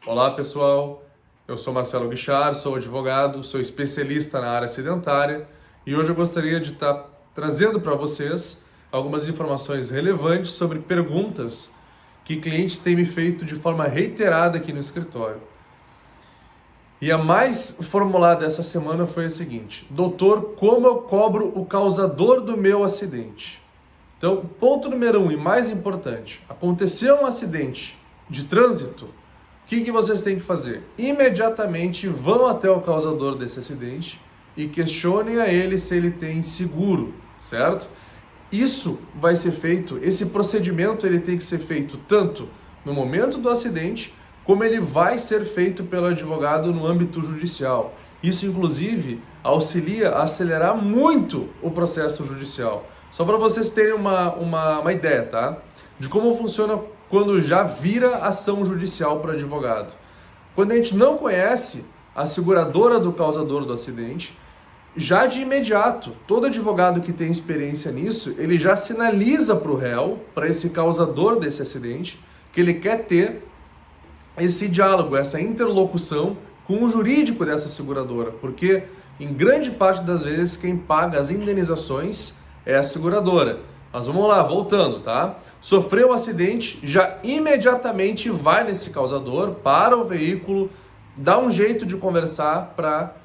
Olá pessoal, eu sou Marcelo Guichard, sou advogado, sou especialista na área acidentária e hoje eu gostaria de estar trazendo para vocês algumas informações relevantes sobre perguntas que clientes têm me feito de forma reiterada aqui no escritório. E a mais formulada essa semana foi a seguinte: doutor, como eu cobro o causador do meu acidente? Então, ponto número 1 e mais importante: aconteceu um acidente de trânsito, o que vocês têm que fazer? Imediatamente vão até o causador desse acidente e questionem a ele se ele tem seguro, certo? Isso vai ser feito, esse procedimento ele tem que ser feito tanto no momento do acidente, como ele vai ser feito pelo advogado no âmbito judicial. Isso, inclusive, auxilia a acelerar muito o processo judicial. Só para vocês terem uma ideia, tá? De como funciona quando já vira ação judicial para o advogado. Quando a gente não conhece a seguradora do causador do acidente, já de imediato, todo advogado que tem experiência nisso, ele já sinaliza para o réu, para esse causador desse acidente, que ele quer ter esse diálogo, essa interlocução com o jurídico dessa seguradora, porque em grande parte das vezes quem paga as indenizações é a seguradora. Mas vamos lá, voltando, tá? Sofreu um acidente, já imediatamente vai nesse causador, para o veículo, dá um jeito de conversar para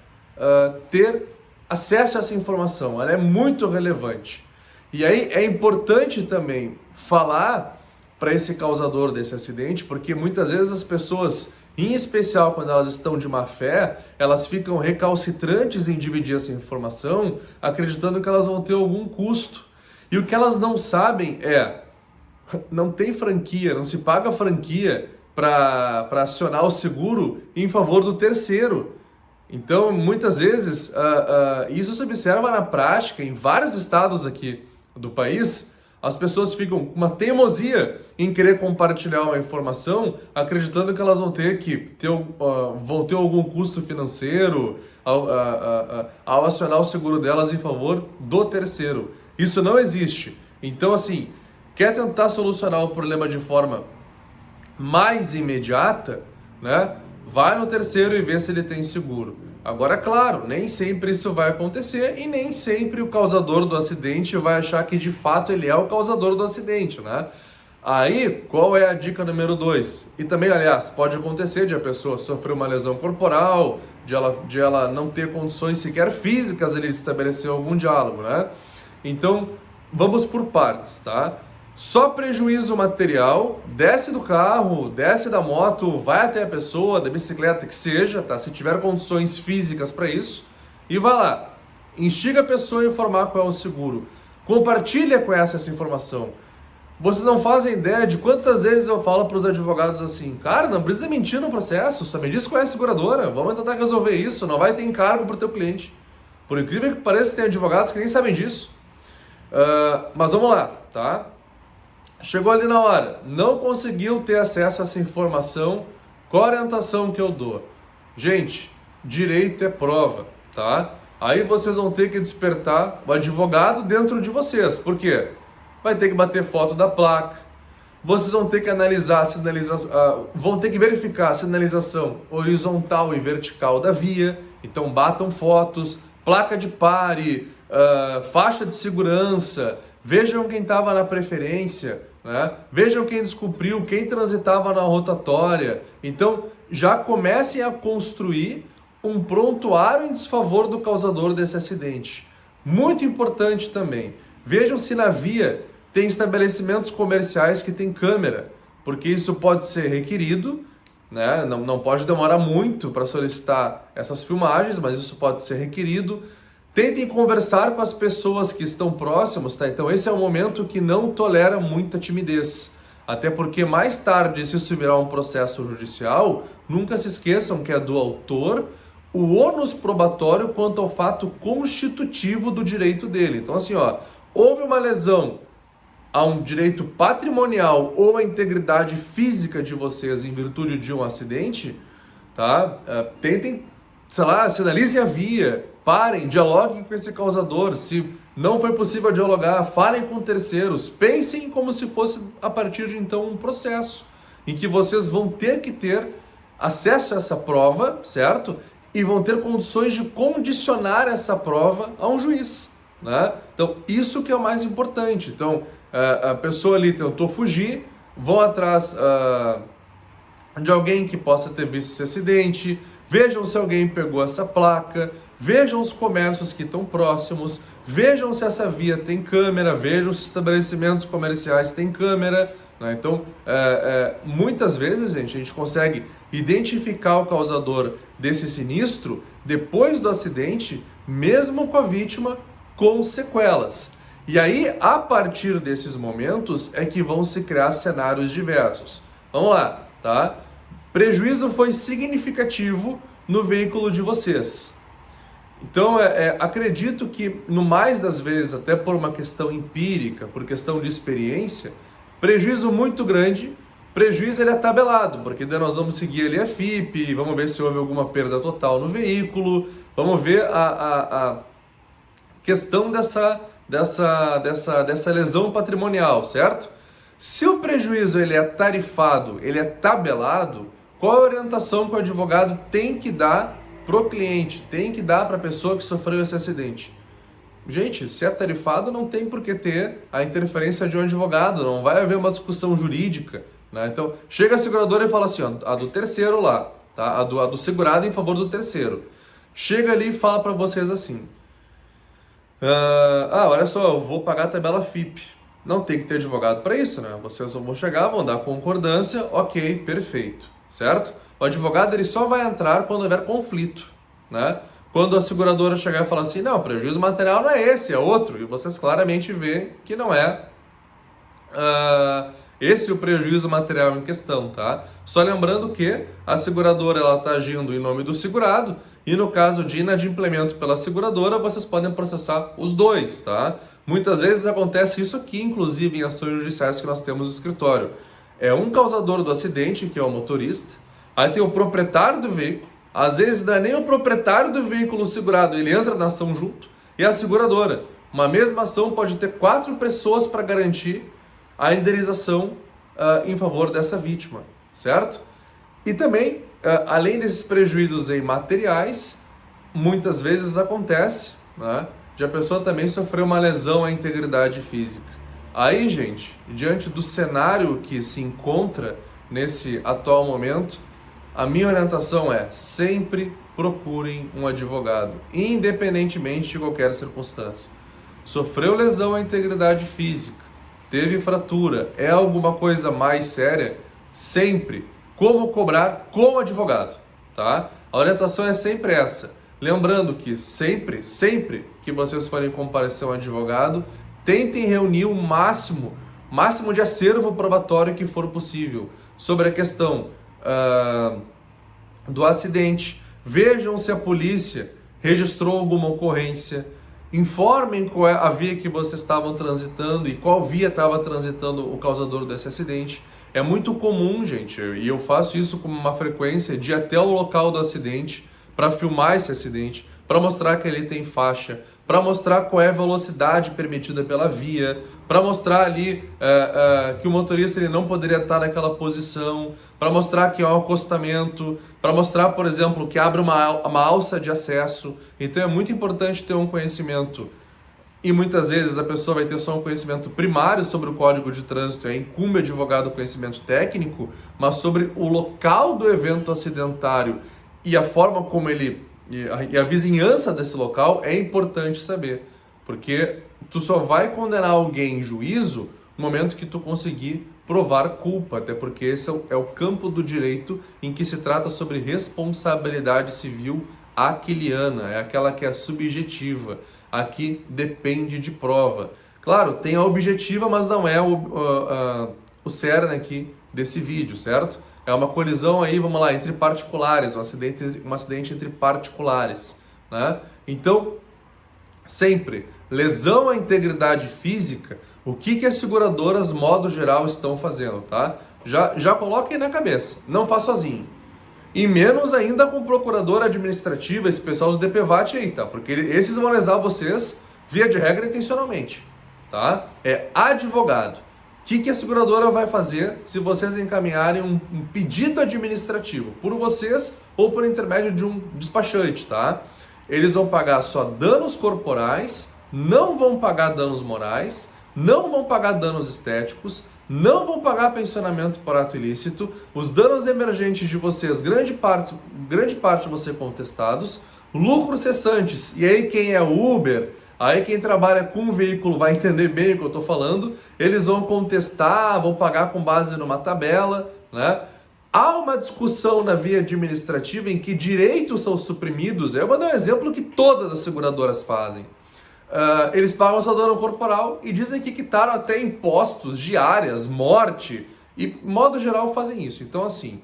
ter acesso a essa informação. Ela é muito relevante. E aí é importante também falar para esse causador desse acidente, porque muitas vezes as pessoas, em especial quando elas estão de má fé, elas ficam recalcitrantes em dividir essa informação, acreditando que elas vão ter algum custo. E o que elas não sabem é, não tem franquia, não se paga franquia para acionar o seguro em favor do terceiro. Então, muitas vezes, isso se observa na prática em vários estados aqui do país. As pessoas ficam com uma teimosia em querer compartilhar uma informação, acreditando que elas vão ter algum custo financeiro ao acionar o seguro delas em favor do terceiro. Isso não existe. Então, assim, quer tentar solucionar o problema de forma mais imediata, né? Vai no terceiro e vê se ele tem seguro. Agora, claro, nem sempre isso vai acontecer e nem sempre o causador do acidente vai achar que de fato ele é o causador do acidente, né? Aí, qual é a dica número 2? E também, aliás, pode acontecer de a pessoa sofrer uma lesão corporal, de ela não ter condições sequer físicas de estabelecer algum diálogo, né? Então, vamos por partes, tá? Só prejuízo material, desce do carro, desce da moto, vai até a pessoa, da bicicleta que seja, tá? Se tiver condições físicas para isso, e vai lá, instiga a pessoa a informar qual é o seguro, compartilha com essa informação. Vocês não fazem ideia de quantas vezes eu falo para os advogados assim, cara, não precisa mentir no processo, só me diz qual é a seguradora, vamos tentar resolver isso, não vai ter encargo para o teu cliente. Por incrível que pareça, tem advogados que nem sabem disso. Mas vamos lá, tá? Chegou ali na hora, não conseguiu ter acesso a essa informação, qual a orientação que eu dou? Gente, direito é prova, tá? Aí vocês vão ter que despertar o advogado dentro de vocês, por quê? Vai ter que bater foto da placa, vocês vão ter que analisar a sinalização, vão ter que verificar a sinalização horizontal e vertical da via, então batam fotos, placa de pare, faixa de segurança, vejam quem estava na preferência, né? Vejam quem descumpriu, quem transitava na rotatória. Então, já comecem a construir um prontuário em desfavor do causador desse acidente. Muito importante também, vejam se na via tem estabelecimentos comerciais que tem câmera, porque isso pode ser requerido, né? Não pode demorar muito para solicitar essas filmagens, mas isso pode ser requerido. Tentem conversar com as pessoas que estão próximos, tá? Então esse é um momento que não tolera muita timidez. Até porque mais tarde, se isso virar um processo judicial, nunca se esqueçam que é do autor o ônus probatório quanto ao fato constitutivo do direito dele. Então assim, houve uma lesão a um direito patrimonial ou à integridade física de vocês em virtude de um acidente, tá? Tentem, sei lá, sinalizem a via, parem, dialoguem com esse causador. Se não foi possível dialogar, falem com terceiros. Pensem como se fosse, a partir de então, um processo em que vocês vão ter que ter acesso a essa prova, certo? E vão ter condições de condicionar essa prova a um juiz, né? Então, isso que é o mais importante. Então, a pessoa ali tentou fugir, vão atrás de alguém que possa ter visto esse acidente, vejam se alguém pegou essa placa, vejam os comércios que estão próximos, vejam se essa via tem câmera, vejam se estabelecimentos comerciais têm câmera, né? Então, muitas vezes, gente, a gente consegue identificar o causador desse sinistro depois do acidente, mesmo com a vítima com sequelas. E aí, a partir desses momentos, é que vão se criar cenários diversos. Vamos lá, tá? Prejuízo foi significativo no veículo de vocês. Então, acredito que, no mais das vezes, até por uma questão empírica, por questão de experiência, prejuízo muito grande, prejuízo ele é tabelado, porque daí nós vamos seguir ali a FIP, vamos ver se houve alguma perda total no veículo, vamos ver a questão dessa lesão patrimonial, certo? Se o prejuízo ele é tarifado, ele é tabelado, qual a orientação que o advogado tem que dar para o cliente, tem que dar para a pessoa que sofreu esse acidente? Gente, se é tarifado, não tem por que ter a interferência de um advogado, não vai haver uma discussão jurídica, né? Então, chega a seguradora e fala assim, ó, a do terceiro lá, tá? A do segurado em favor do terceiro. Chega ali e fala para vocês assim, olha só, eu vou pagar a tabela FIP. Não tem que ter advogado para isso, né? Vocês vão chegar, vão dar concordância, ok, perfeito, certo? O advogado ele só vai entrar quando houver conflito, né? Quando a seguradora chegar e falar assim, não, o prejuízo material não é esse, é outro, e vocês claramente veem que não é esse o prejuízo material em questão, tá? Só lembrando que a seguradora ela está agindo em nome do segurado, e no caso de inadimplemento pela seguradora, vocês podem processar os dois, tá? Muitas vezes acontece isso aqui, inclusive em ações judiciais que nós temos no escritório. É um causador do acidente, que é o motorista, aí tem o proprietário do veículo, às vezes não é nem o proprietário do veículo segurado, ele entra na ação junto, e a seguradora. Uma mesma ação pode ter 4 pessoas para garantir a indenização em favor dessa vítima, certo? E também, além desses prejuízos em materiais, muitas vezes acontece, né, de a pessoa também sofrer uma lesão à integridade física. Aí, gente, diante do cenário que se encontra nesse atual momento, a minha orientação é sempre procurem um advogado, independentemente de qualquer circunstância. Sofreu lesão à integridade física, teve fratura, é alguma coisa mais séria, sempre como cobrar com o advogado, tá? A orientação é sempre essa. Lembrando que sempre que vocês forem comparecer a um advogado, tentem reunir o máximo de acervo probatório que for possível sobre a questão do acidente. Vejam se a polícia registrou alguma ocorrência, informem qual é a via que vocês estavam transitando e qual via estava transitando o causador desse acidente. É muito comum, gente, e eu faço isso com uma frequência de ir até o local do acidente para filmar esse acidente, para mostrar que ele tem faixa, para mostrar qual é a velocidade permitida pela via, para mostrar ali que o motorista ele não poderia estar naquela posição, para mostrar que é um acostamento, para mostrar, por exemplo, que abre uma alça de acesso. Então é muito importante ter um conhecimento, e muitas vezes a pessoa vai ter só um conhecimento primário sobre o Código de Trânsito, incumbe o advogado o conhecimento técnico, mas sobre o local do evento acidentário e a forma como ele e a vizinhança desse local é importante saber, porque tu só vai condenar alguém em juízo no momento que tu conseguir provar culpa, até porque esse é o campo do direito em que se trata sobre responsabilidade civil aquiliana, é aquela que é subjetiva, aqui depende de prova. Claro, tem a objetiva, mas não é o cerne aqui desse vídeo, certo? É uma colisão aí, vamos lá, entre particulares, um acidente entre particulares, né? Então, sempre, lesão à integridade física, o que as seguradoras, modo geral, estão fazendo, tá? Já coloquem na cabeça, não faz sozinho. E menos ainda com procuradora administrativa, esse pessoal do DPVAT aí, tá? Porque esses vão lesar vocês, via de regra, intencionalmente, tá? É advogado que a seguradora vai fazer se vocês encaminharem um pedido administrativo por vocês ou por intermédio de um despachante, tá? Eles vão pagar só danos corporais, não vão pagar danos morais, não vão pagar danos estéticos, não vão pagar pensionamento por ato ilícito, os danos emergentes de vocês, grande parte vão ser contestados, lucros cessantes, e aí quem é Uber, aí quem trabalha com um veículo vai entender bem o que eu estou falando, eles vão contestar, vão pagar com base numa tabela, né? Há uma discussão na via administrativa em que direitos são suprimidos. Eu vou dar um exemplo que todas as seguradoras fazem. Eles pagam só dano corporal e dizem que quitaram até impostos, diárias, morte, e, de modo geral, fazem isso. Então, assim,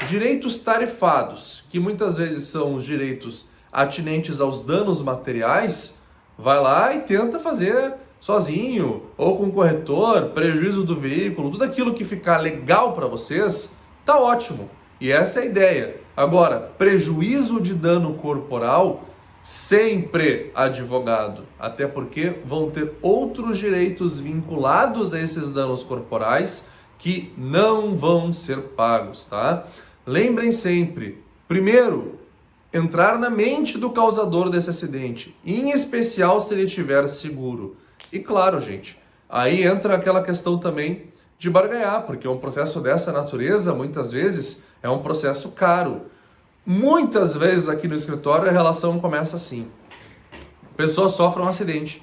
direitos tarifados, que muitas vezes são os direitos atinentes aos danos materiais, vai lá e tenta fazer sozinho, ou com corretor, prejuízo do veículo, tudo aquilo que ficar legal para vocês, tá ótimo. E essa é a ideia. Agora, prejuízo de dano corporal, sempre advogado, até porque vão ter outros direitos vinculados a esses danos corporais que não vão ser pagos, tá? Lembrem sempre, primeiro, entrar na mente do causador desse acidente, em especial se ele tiver seguro. E claro, gente, aí entra aquela questão também de barganhar, porque um processo dessa natureza, muitas vezes, é um processo caro. Muitas vezes aqui no escritório a relação começa assim. A pessoa sofre um acidente.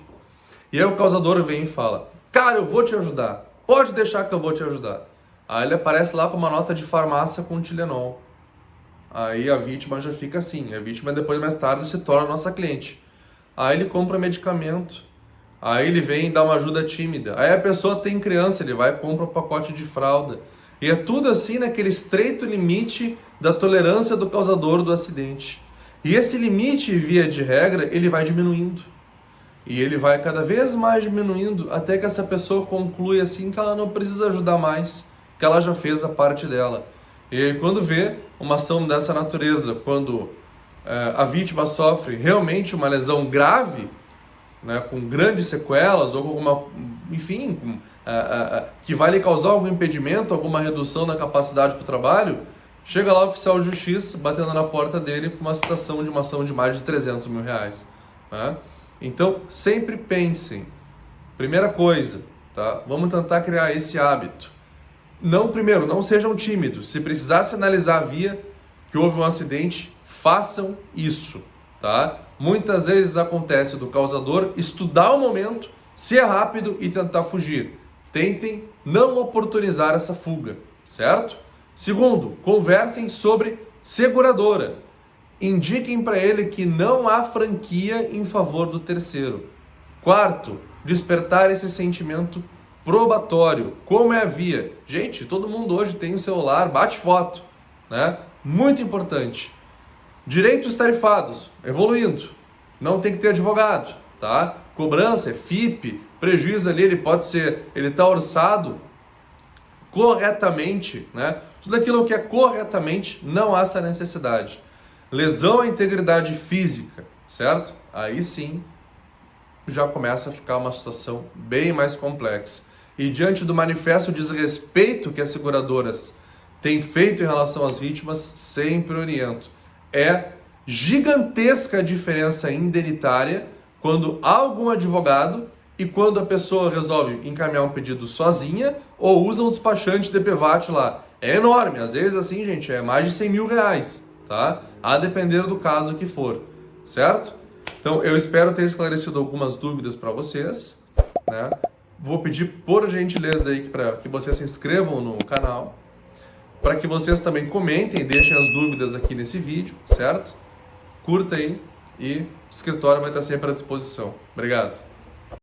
E aí o causador vem e fala, cara, eu vou te ajudar. Pode deixar que eu vou te ajudar. Aí ele aparece lá com uma nota de farmácia com Tilenol. Aí a vítima já fica assim. A vítima depois, mais tarde, se torna nossa cliente. Aí ele compra medicamento. Aí ele vem e dá uma ajuda tímida. Aí a pessoa tem criança, ele vai e compra um pacote de fralda. E é tudo assim naquele estreito limite da tolerância do causador do acidente. E esse limite, via de regra, ele vai diminuindo. E ele vai cada vez mais diminuindo até que essa pessoa conclui assim que ela não precisa ajudar mais, que ela já fez a parte dela. E aí, quando vê uma ação dessa natureza, quando a vítima sofre realmente uma lesão grave, né, com grandes sequelas ou com alguma, enfim, que vai lhe causar algum impedimento, alguma redução na capacidade para o trabalho, chega lá o oficial de justiça batendo na porta dele com uma citação de uma ação de mais de 300 mil reais. Né? Então, sempre pensem, primeira coisa, tá? Vamos tentar criar esse hábito. Primeiro, não sejam tímidos. Se precisar sinalizar a via que houve um acidente, façam isso, tá? Muitas vezes acontece do causador estudar o momento, ser rápido e tentar fugir. Tentem não oportunizar essa fuga, certo? Segundo, conversem sobre seguradora. Indiquem para ele que não há franquia em favor do terceiro. Quarto, despertar esse sentimento probatório. Como é a via? Gente, todo mundo hoje tem um celular, bate foto, né? Muito importante. Direitos tarifados, evoluindo. Não tem que ter advogado, tá? Cobrança, FIP, prejuízo ali, ele está orçado corretamente, né? Tudo aquilo que é corretamente, não há essa necessidade. Lesão à integridade física, certo? Aí sim, já começa a ficar uma situação bem mais complexa. E diante do manifesto desrespeito que as seguradoras têm feito em relação às vítimas, sempre oriento. É gigantesca a diferença indenitária quando há algum advogado e quando a pessoa resolve encaminhar um pedido sozinha ou usa um despachante DPVAT lá. É enorme, às vezes assim, gente, é mais de 100 mil reais, tá? A depender do caso que for, certo? Então, eu espero ter esclarecido algumas dúvidas para vocês, né? Vou pedir, por gentileza, aí para que vocês se inscrevam no canal, para que vocês também comentem e deixem as dúvidas aqui nesse vídeo, certo? Curta aí e o escritório vai estar sempre à disposição. Obrigado.